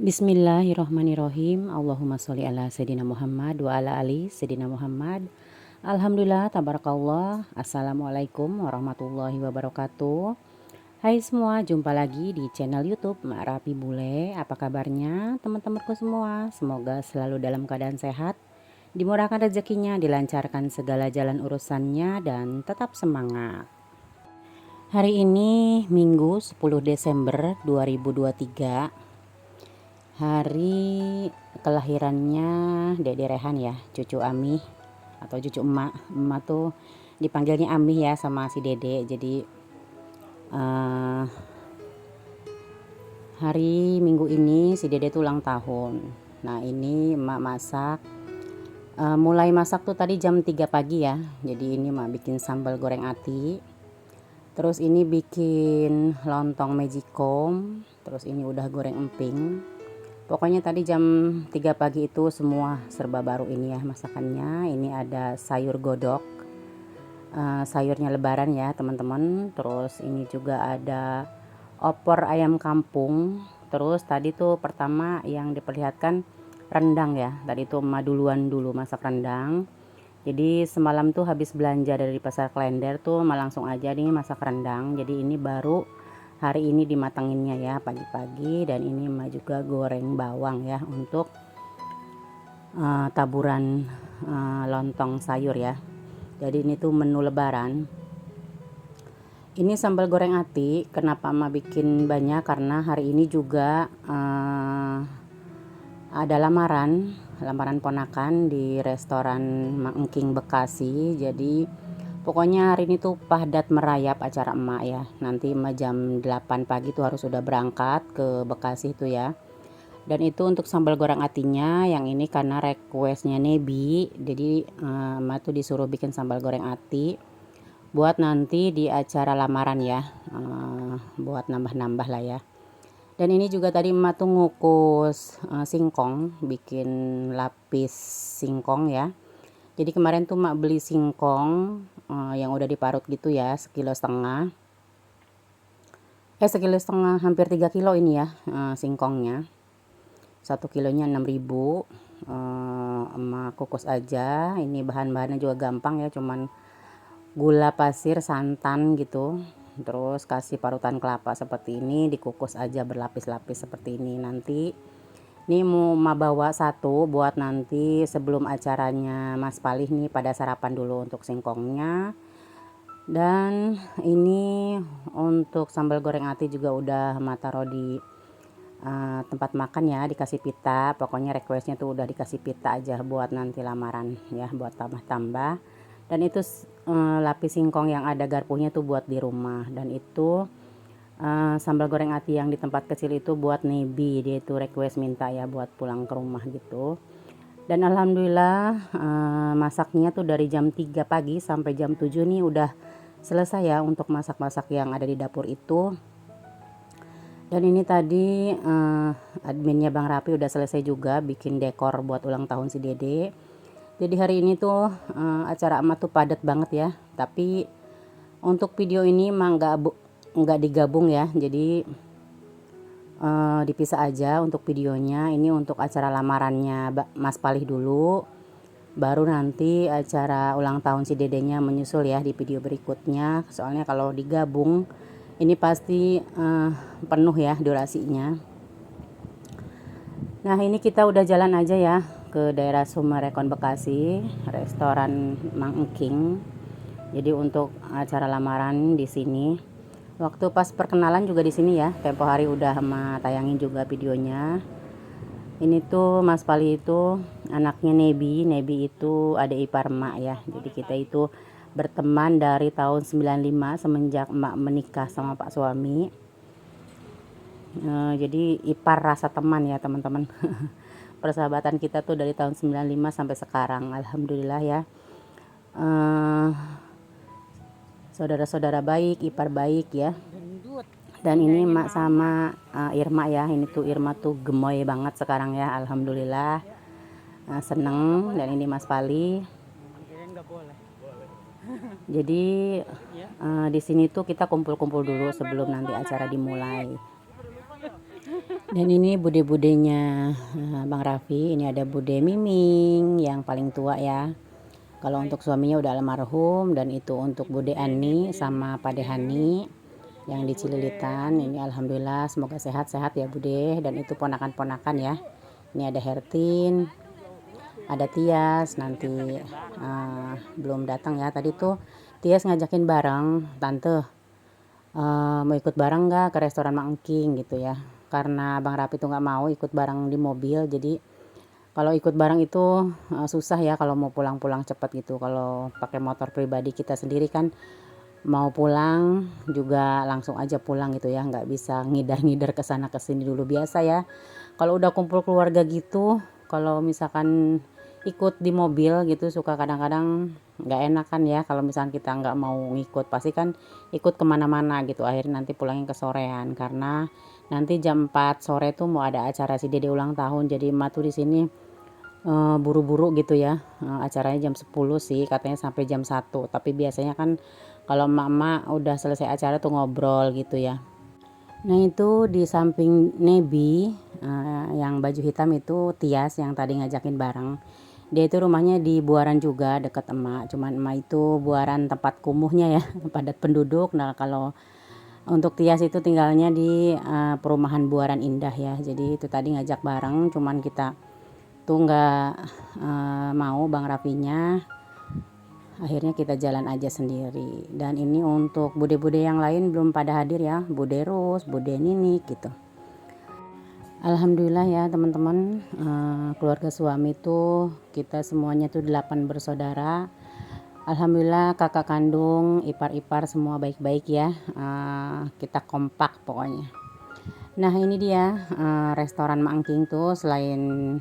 Bismillahirrohmanirrohim. Allahumma sholli ala Sayyidina Muhammad wa ala ali Sayyidina Muhammad. Alhamdulillah, tabarakallah. Assalamualaikum warahmatullahi wabarakatuh. Hai semua, jumpa lagi di channel YouTube Mak Rapi Bule. Apa kabarnya teman-temanku semua? Semoga selalu dalam keadaan sehat, dimurahkan rezekinya, dilancarkan segala jalan urusannya, dan tetap semangat. Hari ini Minggu 10 Desember 2023. Hari kelahirannya Dede Rehan ya, cucu Ami atau cucu emak. Emak tuh dipanggilnya Ami ya sama si Dede. Jadi hari Minggu ini si Dede tuh ulang tahun. Nah ini emak masak. Mulai masak tuh tadi jam 3 pagi ya. Jadi ini emak bikin sambal goreng ati. Terus ini bikin lontong magicom. Terus ini udah goreng emping. Pokoknya tadi jam 3 pagi itu semua serba baru ini ya masakannya. Ini ada sayur godok, sayurnya lebaran ya teman-teman. Terus ini juga ada opor ayam kampung. Terus tadi tuh pertama yang diperlihatkan rendang ya. Tadi tuh emak duluan dulu masak rendang. Jadi semalam tuh habis belanja dari pasar Klender tuh emak langsung aja nih masak rendang. Jadi ini baru hari ini dimatanginnya ya pagi-pagi. Dan ini emak juga goreng bawang ya untuk taburan lontong sayur ya. Jadi ini tuh menu lebaran. Ini sambal goreng ati. Kenapa emak bikin banyak? Karena hari ini juga ada lamaran ponakan di restoran Mang Engking Bekasi. Jadi pokoknya hari ini tuh padat merayap acara emak ya. Nanti emak jam 8 pagi tuh harus sudah berangkat ke Bekasi tuh ya. Dan itu untuk sambal goreng atinya. Yang ini karena requestnya Nebi. Jadi emak tuh disuruh bikin sambal goreng ati buat nanti di acara lamaran ya. Buat nambah-nambah lah ya. Dan ini juga tadi emak tuh ngukus singkong, bikin lapis singkong ya. Jadi kemarin tuh emak beli singkong yang udah diparut gitu ya, 1,5 kilo. 1,5 kilo, hampir 3 kilo ini ya singkongnya. 1 kilonya 6.000. Emak kukus aja. Ini bahan-bahannya juga gampang ya, cuman gula pasir, santan gitu. Terus kasih parutan kelapa seperti ini, dikukus aja berlapis-lapis seperti ini. Nanti ini mau bawa satu buat nanti sebelum acaranya Mas Palih nih pada sarapan dulu untuk singkongnya. Dan ini untuk sambal goreng ati juga udah taruh di tempat makan ya, dikasih pita. Pokoknya requestnya tuh udah dikasih pita aja buat nanti lamaran ya, buat tambah-tambah. Dan itu lapis singkong yang ada garpunya tuh buat di rumah. Dan itu sambal goreng ati yang di tempat kecil itu buat Nebi. Dia itu request minta ya buat pulang ke rumah gitu. Dan alhamdulillah masaknya tuh dari jam 3 pagi sampai jam 7 nih udah selesai ya untuk masak-masak yang ada di dapur itu. Dan ini tadi adminnya Bang Rapi udah selesai juga bikin dekor buat ulang tahun si Dede. Jadi hari ini tuh acara emak tuh padat banget ya. Tapi untuk video ini emang nggak digabung ya. Jadi dipisah aja untuk videonya. Ini untuk acara lamarannya Mas Palih dulu. Baru nanti acara ulang tahun si Dedenya menyusul ya di video berikutnya. Soalnya kalau digabung ini pasti penuh ya durasinya. Nah ini kita udah jalan aja ya ke daerah Sumarekon Bekasi, restoran Mang Engking. Jadi untuk acara lamaran di sini. Waktu pas perkenalan juga di sini ya. Tempo hari udah tayangin juga videonya. Ini tuh Mas Pali itu anaknya Nebi. Nebi itu adik ipar emak ya. Jadi kita itu berteman dari tahun 95 semenjak emak menikah sama Pak suami. Jadi ipar rasa teman ya teman-teman. Persahabatan kita tuh dari tahun 95 sampai sekarang, alhamdulillah ya. Saudara-saudara baik, ipar baik ya. Dan ini emak sama Irma ya. Ini tuh Irma tuh gemoy banget sekarang ya, alhamdulillah. Seneng. Dan ini Mas Pali. Jadi di sini tuh kita kumpul-kumpul dulu sebelum nanti acara dimulai. Dan ini bude-budenya Bang Raffi. Ini ada Bude Miming yang paling tua ya. Kalau untuk suaminya udah almarhum, dan itu untuk Bude Ani sama Pade Hani yang di Cililitan. Ini alhamdulillah semoga sehat-sehat ya Bude. Dan itu ponakan-ponakan ya. Ini ada Hertin, ada Tias, nanti belum datang ya. Tadi tuh Tias ngajakin bareng, tante mau ikut bareng nggak ke restoran Mang Engking gitu ya. Karena Bang Rapi tuh nggak mau ikut bareng di mobil, jadi kalau ikut bareng itu susah ya kalau mau pulang-pulang cepat gitu. Kalau pakai motor pribadi kita sendiri kan mau pulang juga langsung aja pulang gitu ya, nggak bisa ngidar-ngidar ke sana ke sini dulu. Biasa ya kalau udah kumpul keluarga gitu, kalau misalkan ikut di mobil gitu suka kadang-kadang nggak enak kan ya. Kalau misalkan kita nggak mau ngikut pasti kan ikut kemana-mana gitu, akhirnya nanti pulangnya ke sorean. Karena nanti jam 4 sore tuh mau ada acara si dede ulang tahun, jadi emak tuh di sini buru-buru gitu ya. Acaranya jam 10 sih katanya sampai jam 1, tapi biasanya kan kalau emak-emak udah selesai acara tuh ngobrol gitu ya. Nah itu di samping Nebi yang baju hitam itu Tias yang tadi ngajakin bareng. Dia itu rumahnya di Buaran juga dekat emak, cuman emak itu Buaran tempat kumuhnya ya, padat penduduk. Nah kalau untuk Tias itu tinggalnya di perumahan Buaran Indah ya. Jadi itu tadi ngajak bareng, cuman kita tuh nggak mau Bang Rafinya, akhirnya kita jalan aja sendiri. Dan ini untuk bude-bude yang lain belum pada hadir ya, Bude Rus, Bude Ninik gitu. Alhamdulillah ya teman-teman, keluarga suami tuh kita semuanya tuh 8 bersaudara. Alhamdulillah kakak kandung, ipar-ipar semua baik-baik ya. Kita kompak pokoknya. Nah ini dia restoran Mang Engking tuh selain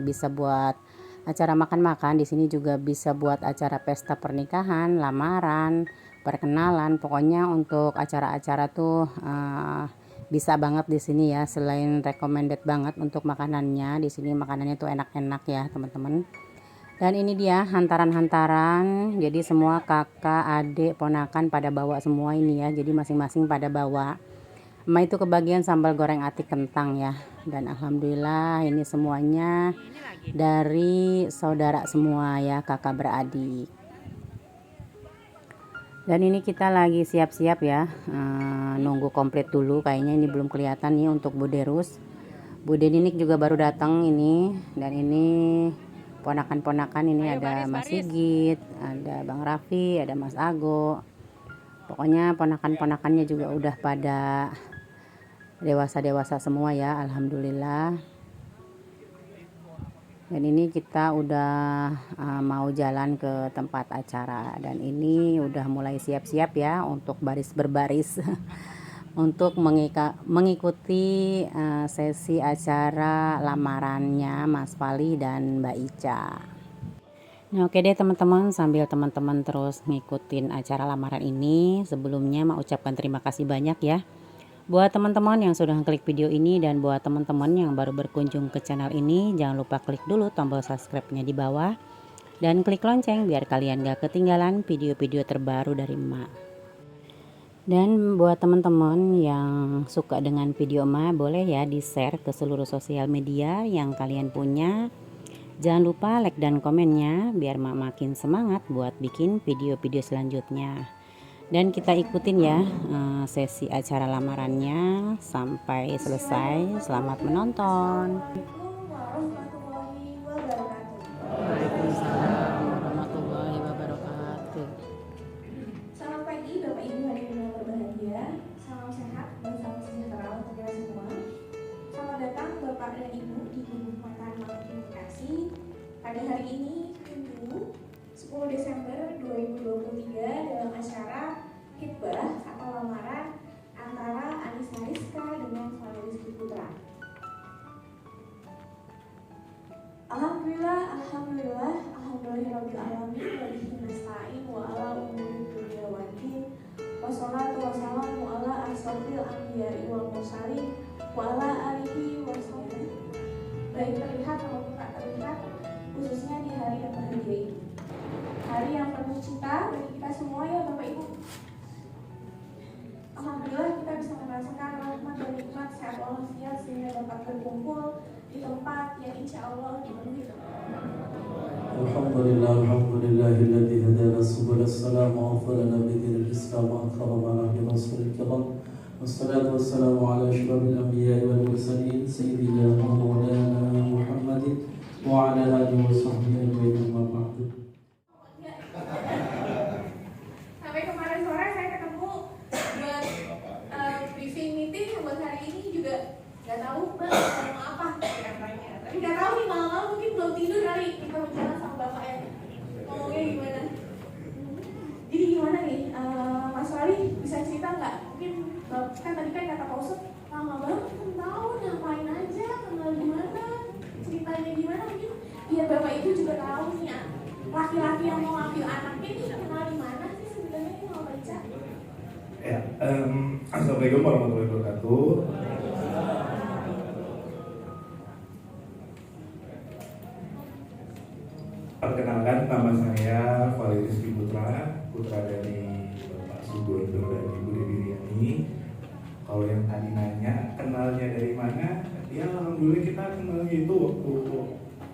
bisa buat acara makan-makan, di sini juga bisa buat acara pesta pernikahan, lamaran, perkenalan. Pokoknya untuk acara-acara tuh bisa banget di sini ya. Selain recommended banget untuk makanannya, di sini makanannya tuh enak-enak ya teman-teman. Dan ini dia hantaran-hantaran. Jadi semua kakak, adik, ponakan pada bawa semua ini ya. Jadi masing-masing pada bawa. Emak itu kebagian sambal goreng ati kentang ya. Dan alhamdulillah ini semuanya dari saudara semua ya, kakak beradik. Dan ini kita lagi siap-siap ya, nunggu komplit dulu. Kayaknya ini belum kelihatan nih untuk Bude Rus. Bude Ninik juga baru datang ini. Dan ini ponakan-ponakan ini. Ayo, ada Mas Sigit, ada Bang Raffi, ada Mas Ago. Pokoknya ponakan-ponakannya juga udah pada dewasa-dewasa semua ya, alhamdulillah. Dan ini kita udah mau jalan ke tempat acara, dan ini udah mulai siap-siap ya untuk baris berbaris untuk mengikuti sesi acara lamarannya Mas Pali dan Mbak Ica. Nah oke deh teman-teman, sambil teman-teman terus ngikutin acara lamaran ini, sebelumnya mau ucapkan terima kasih banyak ya buat teman-teman yang sudah klik video ini. Dan buat teman-teman yang baru berkunjung ke channel ini, jangan lupa klik dulu tombol subscribe-nya di bawah dan klik lonceng biar kalian gak ketinggalan video-video terbaru dari emak. Dan buat teman-teman yang suka dengan video emak, boleh ya di share ke seluruh sosial media yang kalian punya. Jangan lupa like dan komennya biar emak makin semangat buat bikin video-video selanjutnya. Dan kita ikutin ya sesi acara lamarannya sampai selesai. Selamat menonton. Waalaikumsalam warahmatullahi wabarakatuh. Selamat pagi Bapak Ibu hadirin yang berbahagia. Salam sehat dan salam sejahtera untuk kita semua. Selamat datang Bapak dan Ibu di Kabupaten Maluku Bekasi pada hari ini Minggu 10 Desember 2023 dalam acara khitbah atau lamaran antara Anissa Rizka dengan Soleh Rizky Putra. Alhamdulillahirabbil alamin wa bihi nasta'in wa ala umuri dunya waddin. Wassalatu wassalamu ala asyrofil anbiya'i wal mursalin wa ala alihi wa sahbihi. Baik terlihat maupun tak terlihat, khususnya di hari yang bahagia ini. Hari yang penuh cinta bagi kita semua ya Bapak Ibu. Alhamdulillah kita bisa merasakan rahmat dan nikmat sehat walafiat sehingga dapat dapat berkumpul di tempat yang insya Allah dipenuhi Alhamdulillahilladzi hadana subul salam wa afdalana bidin al-islam wa akramana bi rasulil kiram. Wassalatu wassalamu ala asyrafil anbiya'i wal mursalin sayyidina wa maulana Muhammadin wa ala alihi wa sahbihi ajma'in. Amma ba'du. Sampai kemarin sore saya ketemu buat briefing meeting buat hari ini juga nggak tahu Mbak mau apa katanya. Tapi nggak tahu nih malam-malam mungkin belum tidur kali kita bicara sama bapak ya. Ngomongnya gimana? Jadi gimana nih Mas Wali bisa cerita nggak? Mungkin kan tadi kan kata Pak Usut lama banget tahun ngapain aja, kenal gimana, ceritanya gimana mungkin biar bapak itu juga tahu nih ya. Laki-laki yang mau ngambil anaknya ini kenal di mana sih sebenarnya ini mau baca? Ya, Assalamualaikum warahmatullahi wabarakatuh. Perkenalkan, nama saya Valid Rizky Putra, putra dari Bapak Sugondo dan Ibu Dediriani. Kalau yang tadi nanya kenalnya dari mana, ya alhamdulillah kita kenalnya itu waktu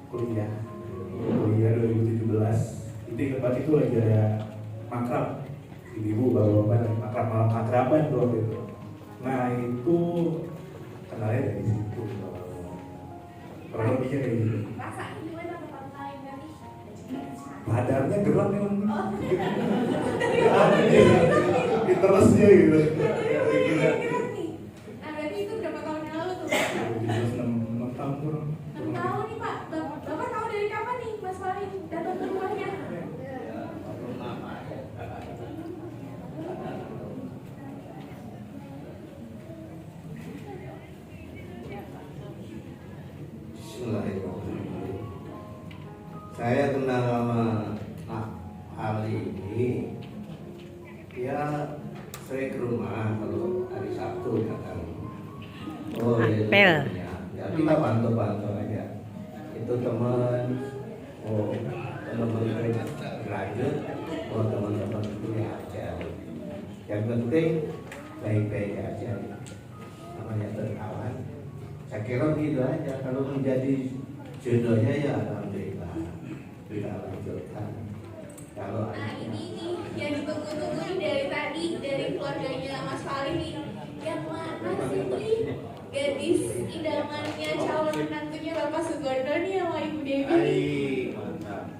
kuliah 2017. Itu tempat itu lagi ada makrab, ibu bapak lagi malam akraban tuh waktu itu. Nah itu kenalnya dari situ. Kurang lebihnya kayak gitu. Rasanya gimana pertama kali berarti? Badannya gerak memang. Terusnya gitu. Nah berarti itu berapa tahun yang lalu tuh? 6 tahun kurang. Tahu nih Pak, Bapak tahu dari kapan nih Mas Wali datang ke rumahnya? Bismillahirrahmanirrahim. Saya kenal sama Pak Ali ini, dia sering ke rumah kalau hari Sabtu datang. Oh iya, ya kita bantu aja. Itu teman, oh teman-teman lanjut, oh teman-teman kuliah aja. Yang penting baik-baik aja, namanya berkawan. Saya kira gitu aja, kalau menjadi jodohnya ya alhamdulillah kita lanjutkan. Kalau Nah ini nih yang ditunggu-tunggu nih dari tadi dari keluarganya Mas Wali nih. Yang mana sih nih gadis idamannya calon menantunya Bapak Sugondo nih sama Ibu Dewi? Hai, mantap.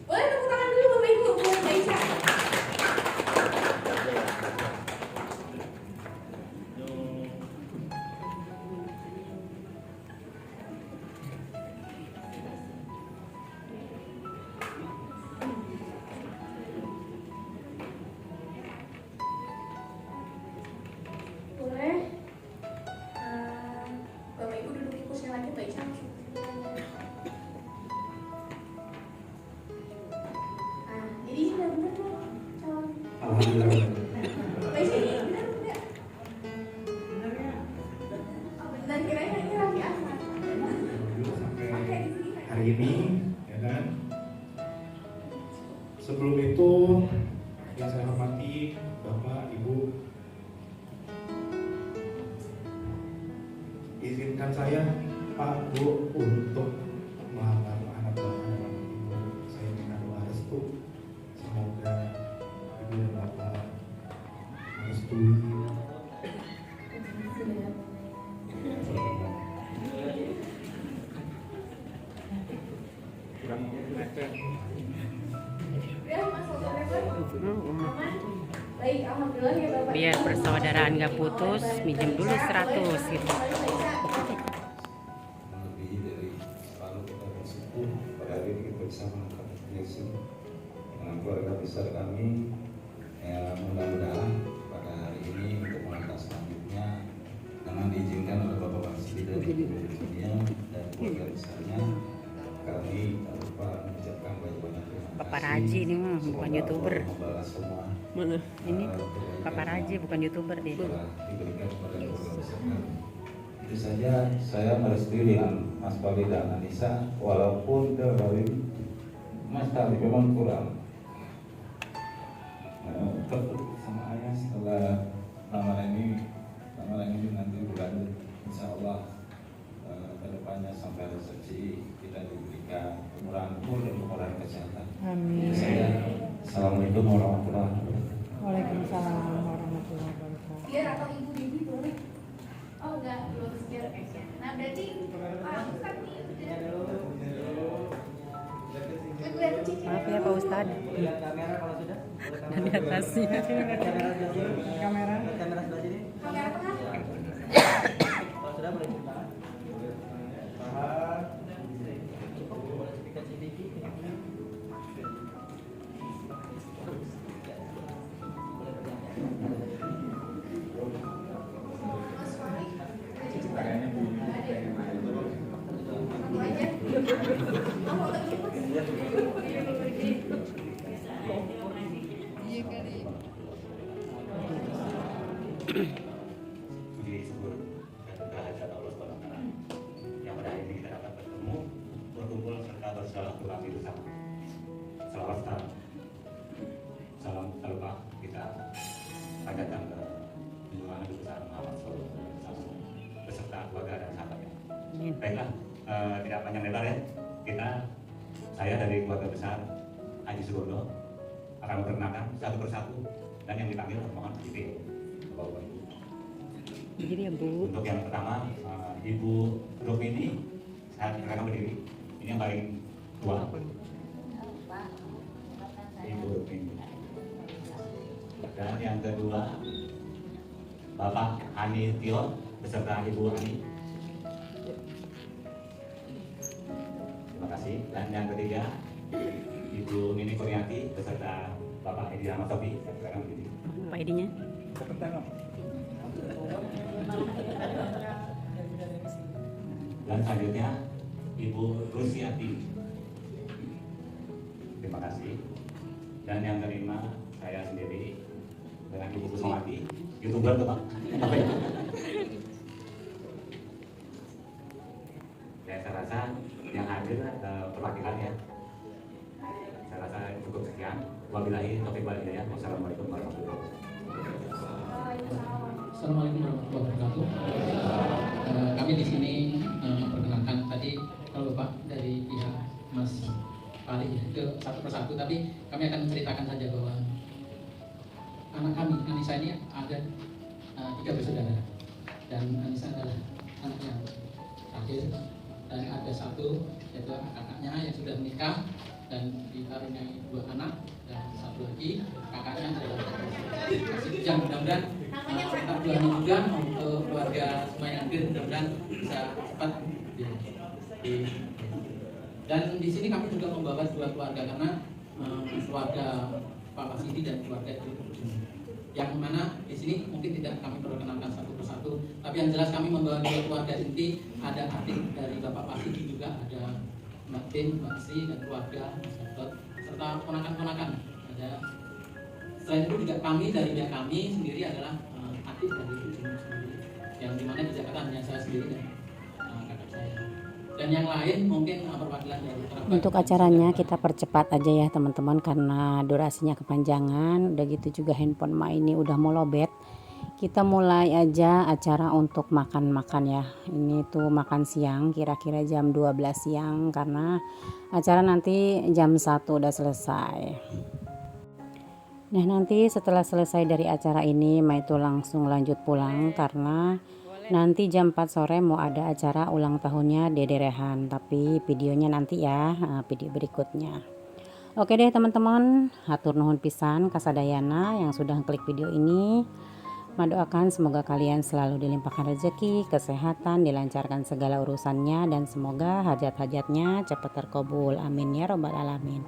Boleh tepuk tangan dulu Bapak Ibu buat Mbak Ica. Boleh. Bapak Ibu duduk di kursi lagi Mbak Ica langsung. Nah, jadi ini udah bener loh calon. Alhamdulillah. Mbak Ica ini bener enggak? Oh bener, kirain ini Raffi Ahmad. Sampai Oke, di sini Kak. hari ini, ya kan. Sebelum itu, yang saya hormati Bapak, Ibu, izinkan saya Pak Bu untuk melamar anak Bapak dan Ibu. Saya minta doa restu, semoga Ibu dan Bapak merestui. Udah masuk ke rekor? Aman? Baik, alhamdulillah ya Bapak. Biar persaudaraan gak putus, minjem dulu 100 gitu. lebih dari kalau kita bersyukur pada hari ini kita bisa mengangkat Yesus dengan keluarga besar kami. Ya, mudah-mudahan pada hari ini untuk melangkah selanjutnya dengan diizinkan oleh Bapak Warsidi dan Ibu Dunia dan keluarga besarnya, kami tak lupa mengucapkan banyak-banyak terima kasih. Paparazi ini mah, bukan Semoga YouTuber. Allah membalas semua Mana? Ini kebaikan paparazi bukan YouTuber dia. telah diberikan kepada keluarga besar kami. Itu saja, saya merestui dengan Mas Fali dan Anissa, walaupun dari Mas Fali memang kurang tertutup sama ayah setelah lamaran ini amalan ini nanti berlanjut, insya Allah kedepannya sampai resepsi kita diberikan kekurangan umur dan kekurangan kesehatan. Amin. Assalamualaikum warahmatullahi wabarakatuh. Waalaikumsalam warahmatullahi wabarakatuh. Biar atau ibu Dewi boleh? Oh enggak, belum biar action. Nah berarti Pak Ustadz nih Maaf ya Pak Ustadz. Lihat kamera kalau sudah. Di atasnya. Kamera. Kamera sebelah sini. kamera tengah. Kalau sudah boleh cium tangan. Tahan. Cukup boleh sedikit sedikit. Mas Fahri, satu aja. Oh, mau Puji syukur dan kehadirat Allah SWT yang pada hari ini kita dapat bertemu, berkumpul serta bersilaturahmi bersama. Salawat serta salam tak lupa kita panjatkan ke junjungan Nabi besar Muhammad SAW beserta keluarga dan sahabatnya. Baiklah, tidak panjang lebar ya, saya dari keluarga besar Haji Sugondo akan memperkenalkan satu persatu dan yang dipanggil mohon dipilih. Bapak Ibu. Jadi ya Bu. Untuk yang pertama, Ibu Rukmini, saya silakan berdiri. Ini yang paling tua. Ibu Rukmini. Dan yang kedua, Bapak Ani Tio beserta Ibu Ani. Terima kasih. Dan yang ketiga, Ibu Nini Kurniati beserta Bapak Edi Ahmad Sofi. Saya silakan berdiri. Apa ID-nya? Dan selanjutnya Ibu Rusiati. Terima kasih. Dan yang kelima saya sendiri dengan Ibu Kusmawati, YouTuber tuh Pak. Ya, saya rasa yang hadir perwakilan ya. Saya rasa cukup sekian. Wabillahi taufiq wal hidayah. Wassalamualaikum warahmatullahi wabarakatuh. Assalamualaikum warahmatullahi wabarakatuh. Kami di sini memperkenalkan tadi kalau Bapak dari pihak Mas Fahri ke satu persatu, tapi kami akan menceritakan saja bahwa anak kami, Anissa ini ada 3 bersaudara, dan Anissa adalah anak yang terakhir, dan ada satu yaitu kakaknya yang sudah menikah dan dikaruniai 2 anak, dan satu lagi kakaknya adalah masih bujang. Mudah-mudahan sekitar bulan ini juga untuk keluarga semua yang hadir mudah-mudahan bisa cepat dan di sini kami juga membawa 2 keluarga karena keluarga Pak Pasidi dan keluarga itu yang mana di sini mungkin tidak kami perkenalkan satu persatu, tapi yang jelas kami membawa 2 keluarga inti. Ada adik dari Bapak Pasidi juga, ada Mbak Tin, Mbak Sri dan keluarga Mas Gatot serta ponakan-ponakan. Ada selain itu juga kami dari pihak kami sendiri adalah adik dari Ibu Jumur sendiri, yang dimana di Jakarta hanya saya sendiri dan kakak saya, dan yang lain mungkin perwakilan dari kerabat. Untuk acaranya kita percepat aja ya teman-teman karena durasinya kepanjangan. Udah gitu juga handphone Ma ini udah mau lobet. Kita mulai aja acara untuk makan-makan ya. Ini tuh makan siang kira-kira jam 12 siang karena acara nanti jam 1 udah selesai. Nah nanti setelah selesai dari acara ini Ma itu langsung lanjut pulang karena nanti jam 4 sore mau ada acara ulang tahunnya Dede Rehan, tapi videonya nanti ya, video berikutnya. Oke deh teman-teman, hatur nuhun pisan kasadayana yang sudah klik video ini. Mendoakan semoga kalian selalu dilimpahkan rezeki, kesehatan, dilancarkan segala urusannya, dan semoga hajat-hajatnya cepat terkabul. Amin ya robbal alamin.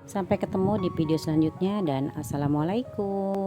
Sampai ketemu di video selanjutnya dan assalamualaikum.